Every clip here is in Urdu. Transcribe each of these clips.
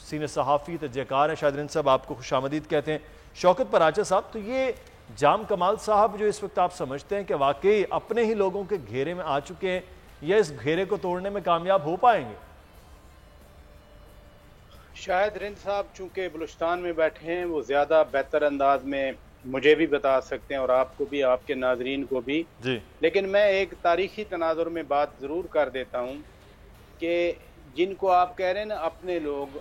سینئر صحافی تجزیہکار ہیں، شاہد رند صاحب آپ کو خوش آمدید کہتے ہیں۔ شوکت پراچا صاحب، تو یہ جام کمال صاحب جو اس وقت آپ سمجھتے ہیں کہ واقعی اپنے ہی لوگوں کے گھیرے میں آ چکے ہیں یا اس گھیرے کو توڑنے میں کامیاب ہو پائیں گے؟ شاہد رند صاحب چونکہ بلوچستان میں بیٹھے ہیں، وہ زیادہ بہتر انداز میں مجھے بھی بتا سکتے ہیں اور آپ کو بھی، آپ کے ناظرین کو بھی۔ جی لیکن میں ایک تاریخی تناظر میں بات ضرور کر دیتا ہوں کہ جن کو آپ کہہ رہے ہیں نا اپنے لوگ،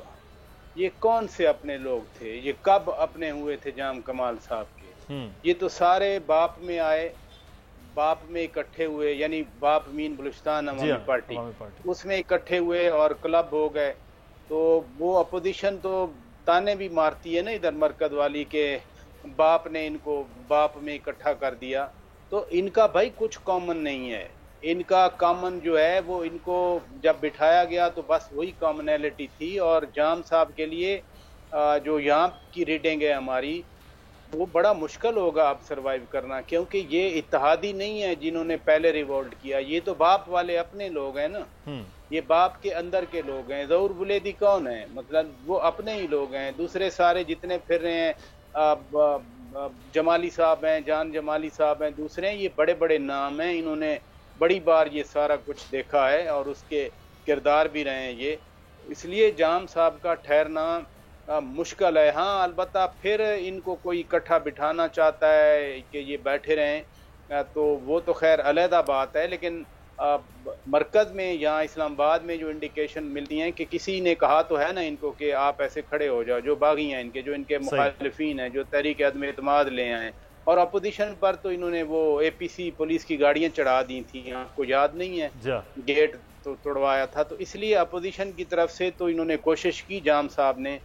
یہ کون سے اپنے لوگ تھے؟ یہ کب اپنے ہوئے تھے جام کمال صاحب کے؟ یہ تو سارے باپ میں آئے، باپ میں اکٹھے ہوئے، یعنی باپ مین بلوچستان جی عوامی ہاں، پارٹی، عوامی پارٹی۔ اس میں اکٹھے ہوئے اور کلب ہو گئے۔ تو وہ اپوزیشن تو تانے بھی مارتی ہے نا ادھر مرکز والی کے باپ نے ان کو باپ میں اکٹھا کر دیا۔ تو ان کا بھائی کچھ کامن نہیں ہے، ان کا کامن جو ہے وہ ان کو جب بٹھایا گیا تو بس وہی کامنیلٹی تھی۔ اور جام صاحب کے لیے جو یہاں کی ریڈنگ ہے ہماری، وہ بڑا مشکل ہوگا اب سروائیو کرنا، کیونکہ یہ اتحادی نہیں ہے جنہوں نے پہلے ریوولٹ کیا، یہ تو باپ والے اپنے لوگ ہیں نا، یہ باپ کے اندر کے لوگ ہیں۔ ظہور بلیدی کون ہے؟ مطلب وہ اپنے ہی لوگ ہیں۔ دوسرے سارے جتنے پھر رہے ہیں، جمالی صاحب ہیں، جان جمالی صاحب ہیں، دوسرے ہیں، یہ بڑے بڑے نام ہیں، انہوں نے بڑی بار یہ سارا کچھ دیکھا ہے اور اس کے کردار بھی رہے ہیں یہ۔ اس لیے جام صاحب کا ٹھہرنا مشکل ہے۔ ہاں البتہ پھر ان کو کوئی اکٹھا بٹھانا چاہتا ہے کہ یہ بیٹھے رہیں تو وہ تو خیر علیحدہ بات ہے، لیکن مرکز میں یا اسلام آباد میں جو انڈیکیشن ملتی ہیں کہ کسی نے کہا تو ہے نا ان کو کہ آپ ایسے کھڑے ہو جاؤ، جو باغی ہیں ان کے، جو ان کے مخالفین ہیں، جو تحریک عدم اعتماد لے آئے۔ اور اپوزیشن پر تو انہوں نے وہ اے پی سی پولیس کی گاڑیاں چڑھا دی تھیں، آپ کو یاد نہیں ہے؟ گیٹ تو توڑوایا تھا۔ تو اس لیے اپوزیشن کی طرف سے تو انہوں نے کوشش کی، جام صاحب نے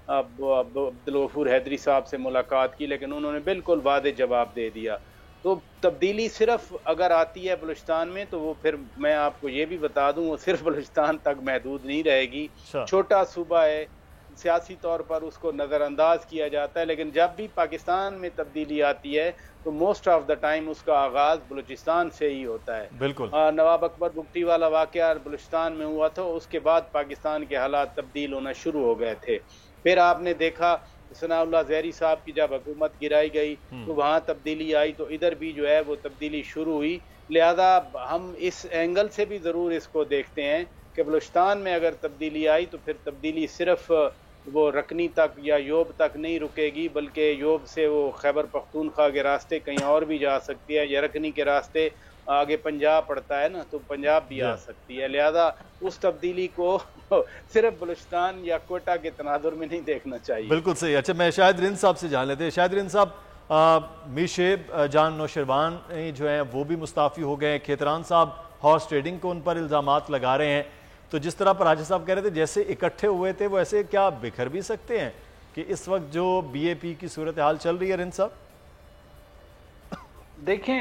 عبدالغفور حیدری صاحب سے ملاقات کی، لیکن انہوں نے بالکل واضح جواب دے دیا۔ تو تبدیلی صرف اگر آتی ہے بلوچستان میں تو وہ پھر میں آپ کو یہ بھی بتا دوں وہ صرف بلوچستان تک محدود نہیں رہے گی۔ چھوٹا صوبہ ہے، سیاسی طور پر اس کو نظر انداز کیا جاتا ہے، لیکن جب بھی پاکستان میں تبدیلی آتی ہے تو موسٹ آف دا ٹائم اس کا آغاز بلوچستان سے ہی ہوتا ہے۔ بالکل نواب اکبر بگٹی والا واقعہ بلوچستان میں ہوا تھا، اس کے بعد پاکستان کے حالات تبدیل ہونا شروع ہو گئے تھے۔ پھر آپ نے دیکھا ثناء اللہ زہری صاحب کی جب حکومت گرائی گئی تو وہاں تبدیلی آئی، تو ادھر بھی جو ہے وہ تبدیلی شروع ہوئی۔ لہذا ہم اس اینگل سے بھی ضرور اس کو دیکھتے ہیں کہ بلوچستان میں اگر تبدیلی آئی تو پھر تبدیلی صرف وہ رکنی تک یا یوب تک نہیں رکے گی، بلکہ یوب سے وہ خیبر پختونخوا کے راستے کہیں اور بھی جا سکتی ہے، یا رکنی کے راستے آگے پنجاب پڑتا ہے نا، تو پنجاب بھی آ سکتی ہے۔ لہذا اس تبدیلی کو صرف بلوچستان یا کوئٹہ کے تناظر میں نہیں دیکھنا چاہیے۔ بالکل صحیح۔ اچھا میں شاہد رند صاحب سے جان لیتے ہیں۔ شاہد رند صاحب، میر شیب جان نوشیروان جو ہیں وہ بھی مستعفی ہو گئے ہیں، کھیتران صاحب ہارس ٹریڈنگ کو ان پر الزامات لگا رہے ہیں۔ تو جس طرح پراچا صاحب کہہ رہے تھے جیسے اکٹھے ہوئے تھے وہ ایسے کیا بکھر بھی سکتے ہیں کہ اس وقت جو بی اے پی کی صورتحال چل رہی ہے؟ رند صاحب دیکھیں،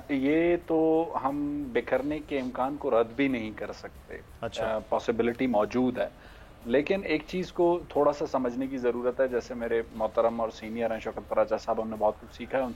یہ تو ہم بکھرنے کے امکان کو رد بھی نہیں کر سکتے، پاسبلٹی موجود ہے، لیکن ایک چیز کو تھوڑا سا سمجھنے کی ضرورت ہے۔ جیسے میرے محترم اور سینئر ہیں شوکت پراچا صاحب، ہم نے بہت کچھ سیکھا ہے ان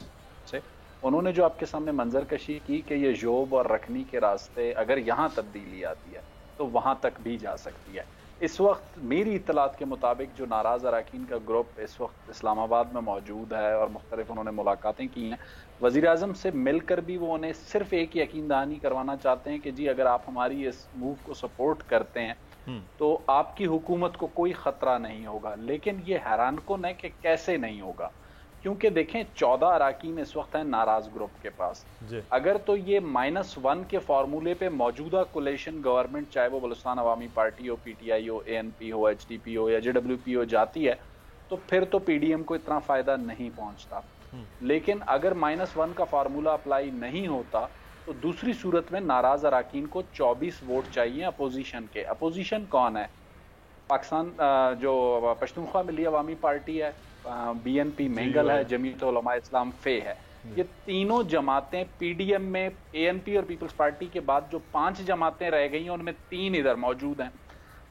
سے۔ انہوں نے جو آپ کے سامنے منظر کشی کی کہ یہ یوب اور رکنی کے راستے اگر یہاں تبدیلی آتی ہے تو وہاں تک بھی جا سکتی ہے۔ اس وقت میری اطلاعات کے مطابق جو ناراض اراکین کا گروپ اس وقت اسلام آباد میں موجود ہے اور مختلف انہوں نے ملاقاتیں کی ہیں، وزیر اعظم سے مل کر بھی وہ انہیں صرف ایک یقین دہانی کروانا چاہتے ہیں کہ جی اگر آپ ہماری اس موو کو سپورٹ کرتے ہیں تو آپ کی حکومت کو کوئی خطرہ نہیں ہوگا۔ لیکن یہ حیران کن ہے کہ کیسے نہیں ہوگا، کیونکہ دیکھیں 14 اراکین اس وقت ہیں ناراض گروپ کے پاس۔ اگر تو یہ -1 کے فارمولے پہ موجودہ کولیشن گورنمنٹ، چاہے وہ بلوچستان عوامی پارٹی ہو، پی ٹی آئی ہو، اے این پی ہو، ایچ ڈی پی ہو یا جے ڈبلیو پی ہو جاتی ہے تو پھر تو پی ڈی ایم کو اتنا فائدہ نہیں پہنچتا۔ لیکن اگر -1 کا فارمولہ اپلائی نہیں ہوتا تو دوسری صورت میں ناراض اراکین کو 24 ووٹ چاہیے اپوزیشن کے۔ اپوزیشن کون ہے؟ پاکستان جو پشتونخوا ملی عوامی پارٹی ہے، بی این پی مینگل ہے، جمعیت علماء اسلام فے ہے۔ یہ تینوں جماعتیں پی ڈی ایم میں اے این پی اور پیپلز پارٹی کے بعد جو 5 جماعتیں رہ گئی ہیں ان میں 3 ادھر موجود ہیں۔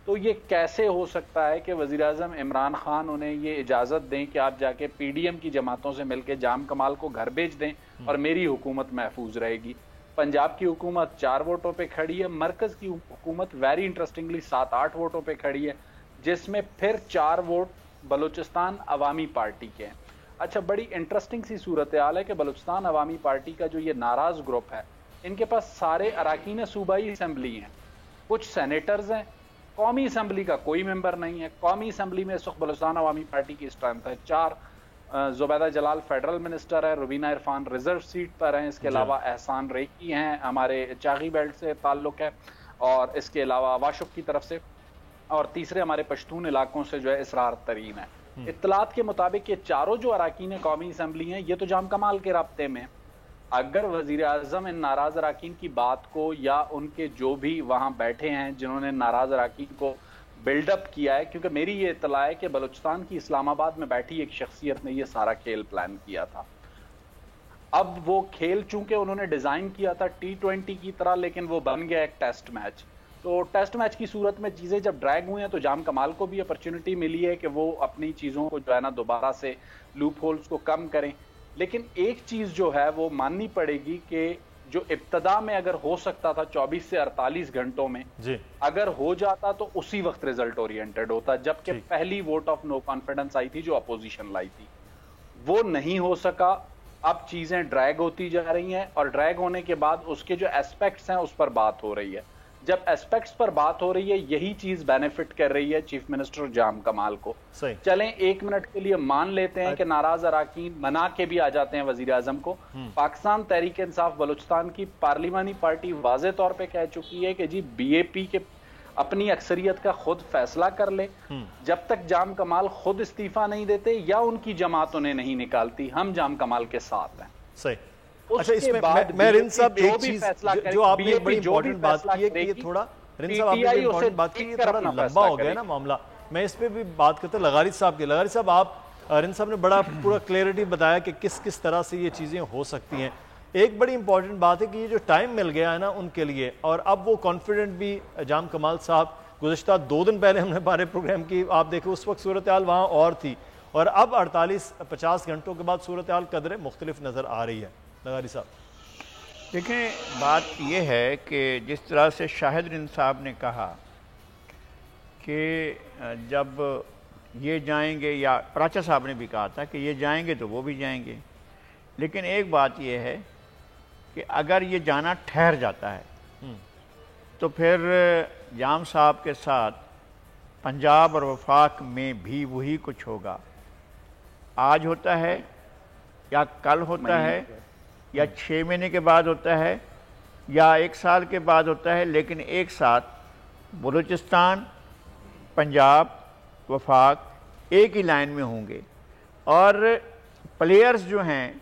تو یہ کیسے ہو سکتا ہے کہ وزیر اعظم عمران خان انہیں یہ اجازت دیں کہ آپ جا کے پی ڈی ایم کی جماعتوں سے مل کے جام کمال کو گھر بھیج دیں اور میری حکومت محفوظ رہے گی؟ پنجاب کی حکومت 4 ووٹوں پہ کھڑی ہے، مرکز کی حکومت ویری انٹرسٹنگلی 7-8 ووٹوں پہ کھڑی ہے۔ جس میں پھر 4 ووٹ بلوچستان عوامی پارٹی کے ہیں. اچھا بڑی انٹرسٹنگ سی صورتحال ہے کہ بلوچستان عوامی پارٹی کا جو یہ ناراض گروپ ہے ان کے پاس سارے اراکین صوبائی اسمبلی ہیں, کچھ سینیٹرز ہیں, قومی اسمبلی کا کوئی ممبر نہیں ہے. قومی اسمبلی میں اس وقت بلوچستان عوامی پارٹی کی اسٹرینتھ ہے 4. زبیدہ جلال فیڈرل منسٹر ہے, روبینہ عرفان ریزرو سیٹ پر ہیں, اس کے علاوہ احسان ریکی ہیں ہمارے چاغی بیلٹ سے تعلق ہے, اور اس کے علاوہ واشف کی طرف سے, اور تیسرے ہمارے پشتون علاقوں سے جو ہے اسرار ترین ہے. اطلاعات کے مطابق یہ چاروں جو اراکین قومی اسمبلی ہیں یہ تو جام کمال کے رابطے میں ہیں. اگر وزیر اعظم ان ناراض اراکین کی بات کو یا ان کے جو بھی وہاں بیٹھے ہیں جنہوں نے ناراض اراکین کو بلڈ اپ کیا ہے, کیونکہ میری یہ اطلاع ہے کہ بلوچستان کی اسلام آباد میں بیٹھی ایک شخصیت نے یہ سارا کھیل پلان کیا تھا. اب وہ کھیل چونکہ انہوں نے ڈیزائن کیا تھا T20 کی طرح, لیکن وہ بن گیا ایک ٹیسٹ میچ. تو ٹیسٹ میچ کی صورت میں چیزیں جب ڈریگ ہوئی ہیں تو جام کمال کو بھی اپرچونٹی ملی ہے کہ وہ اپنی چیزوں کو جو ہے نا دوبارہ سے لوپ ہولز کو کم کریں. لیکن ایک چیز جو ہے وہ ماننی پڑے گی کہ جو ابتدا میں اگر ہو سکتا تھا 24 سے 48 گھنٹوں میں اگر ہو جاتا تو اسی وقت ریزلٹ اورینٹڈ ہوتا, جبکہ پہلی ووٹ آف نو کانفیڈنس آئی تھی جو اپوزیشن لائی تھی, وہ نہیں ہو سکا. اب چیزیں ڈریگ ہوتی جا رہی ہیں, اور ڈریگ ہونے کے بعد اس کے جو ایسپیکٹس ہیں اس پر بات ہو رہی ہے. جب ایسپیکٹس پر بات ہو رہی ہے یہی چیز بینیفٹ کر رہی ہے چیف منسٹر جام کمال کو. چلیں 1 منٹ کے لیے مان لیتے ہیں کہ ناراض اراکین منا کے بھی آ جاتے ہیں وزیر اعظم کو. پاکستان تحریک انصاف بلوچستان کی پارلیمانی پارٹی واضح طور پہ کہہ چکی ہے کہ جی BAP کے اپنی اکثریت کا خود فیصلہ کر لے, جب تک جام کمال خود استعفیٰ نہیں دیتے یا ان کی جماعت انہیں نہیں نکالتی ہم جام کمال کے ساتھ ہیں. صحیح. اچھا اس میں رند صاحب ایک چیز جو آپ نے بڑی امپورٹنٹ بات کی ہے کہ یہ تھوڑا رند صاحب آپ نے بڑی امپورٹنٹ بات کی, یہ تھوڑا لمبا ہو گیا نا معاملہ, میں اس پہ بھی بات کرتا ہوں لغاری صاحب کی. لغاری صاحب آپ رند صاحب نے بڑا پورا کلیئرٹی بتایا کہ کس کس طرح سے یہ چیزیں ہو سکتی ہیں. ایک بڑی امپورٹنٹ بات ہے کہ یہ جو ٹائم مل گیا ہے نا ان کے لیے, اور اب وہ کانفیڈنٹ بھی جام کمال صاحب, گزشتہ 2 دن پہلے ہم نے بارے پروگرام کی, آپ دیکھیں اس وقت صورتحال وہاں اور تھی, اور اب 48-50 گھنٹوں کے بعد صورتحال قدرے مختلف نظر آ رہی ہے. لغاری صاحب دیکھیں بات یہ ہے کہ جس طرح سے شاہد رند صاحب نے کہا کہ جب یہ جائیں گے, یا پراچا صاحب نے بھی کہا تھا کہ یہ جائیں گے تو وہ بھی جائیں گے, لیکن ایک بات یہ ہے کہ اگر یہ جانا ٹھہر جاتا ہے تو پھر جام صاحب کے ساتھ پنجاب اور وفاق میں بھی وہی کچھ ہوگا. آج ہوتا ہے یا کل ہوتا ہے یا 6 مہینے کے بعد ہوتا ہے یا 1 سال کے بعد ہوتا ہے, لیکن ایک ساتھ بلوچستان, پنجاب, وفاق ایک ہی لائن میں ہوں گے. اور پلیئرز جو ہیں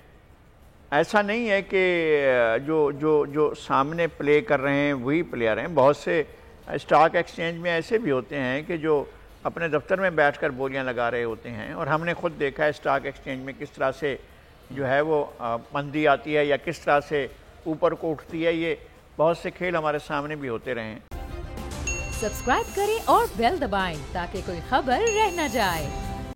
ایسا نہیں ہے کہ جو سامنے پلے کر رہے ہیں وہی پلیئر ہیں. بہت سے اسٹاک ایکسچینج میں ایسے بھی ہوتے ہیں کہ جو اپنے دفتر میں بیٹھ کر بولیاں لگا رہے ہوتے ہیں, اور ہم نے خود دیکھا ہے اسٹاک ایکسچینج میں کس طرح سے جو ہے وہ مندی آتی ہے یا کس طرح سے اوپر کو اٹھتی ہے. یہ بہت سے کھیل ہمارے سامنے بھی ہوتے رہے ہیں. سبسکرائب کریں اور بیل دبائیں تاکہ کوئی خبر رہ نہ جائے.